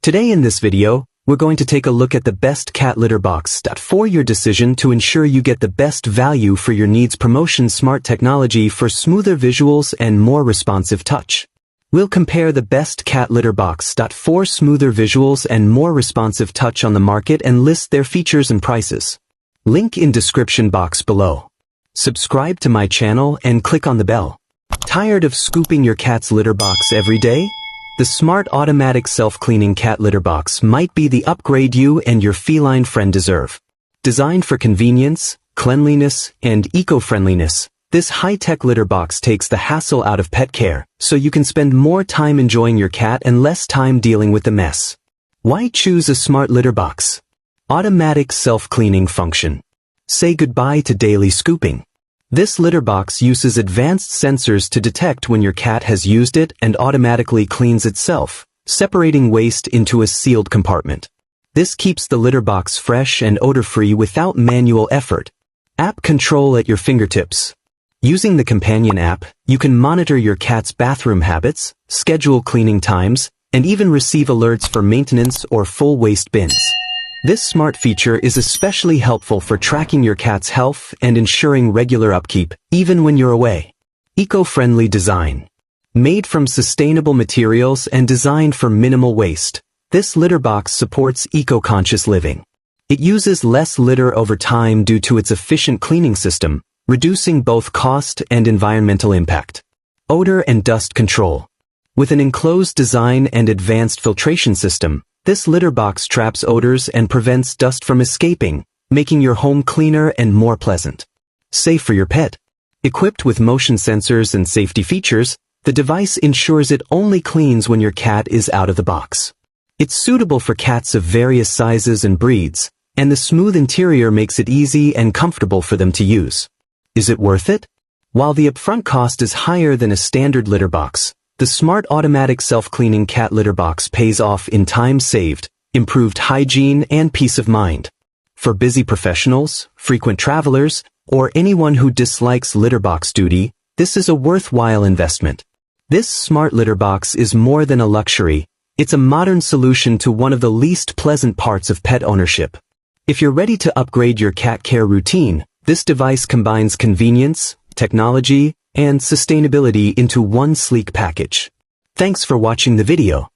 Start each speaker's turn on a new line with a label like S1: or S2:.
S1: Today in this video, we're going to take a look at the best cat litter box for your decision to ensure you get the best value for your needs. Promotion smart technology for smoother visuals and more responsive touch. We'll compare the best cat litter box for smoother visuals and more responsive touch on the market and list their features and prices. Link in description box below. Subscribe to my channel and click on the bell. Tired of scooping your cat's litter box every day? The smart automatic self-cleaning cat litter box might be the upgrade you and your feline friend deserve. Designed for convenience, cleanliness, and eco-friendliness, this high-tech litter box takes the hassle out of pet care, so you can spend more time enjoying your cat and less time dealing with the mess. Why choose a smart litter box? Automatic self-cleaning function. Say goodbye to daily scooping. This litter box uses advanced sensors to detect when your cat has used it and automatically cleans itself, separating waste into a sealed compartment. This keeps the litter box fresh and odor-free without manual effort. App control at your fingertips. Using the companion app, you can monitor your cat's bathroom habits, schedule cleaning times, and even receive alerts for maintenance or full waste bins. This smart feature is especially helpful for tracking your cat's health and ensuring regular upkeep, even when you're away. Eco-friendly design. Made from sustainable materials and designed for minimal waste, this litter box supports eco-conscious living. It uses less litter over time due to its efficient cleaning system, reducing both cost and environmental impact. Odor and dust control. With an enclosed design and advanced filtration system, this litter box traps odors and prevents dust from escaping, making your home cleaner and more pleasant. Safe for your pet. Equipped with motion sensors and safety features, the device ensures it only cleans when your cat is out of the box. It's suitable for cats of various sizes and breeds, and the smooth interior makes it easy and comfortable for them to use. Is it worth it? While the upfront cost is higher than a standard litter box, the smart automatic self-cleaning cat litter box pays off in time saved, improved hygiene, and peace of mind. For busy professionals, frequent travelers, or anyone who dislikes litter box duty, this is a worthwhile investment. This smart litter box is more than a luxury, it's a modern solution to one of the least pleasant parts of pet ownership. If you're ready to upgrade your cat care routine, this device combines convenience, technology, and sustainability into one sleek package. Thanks for watching the video.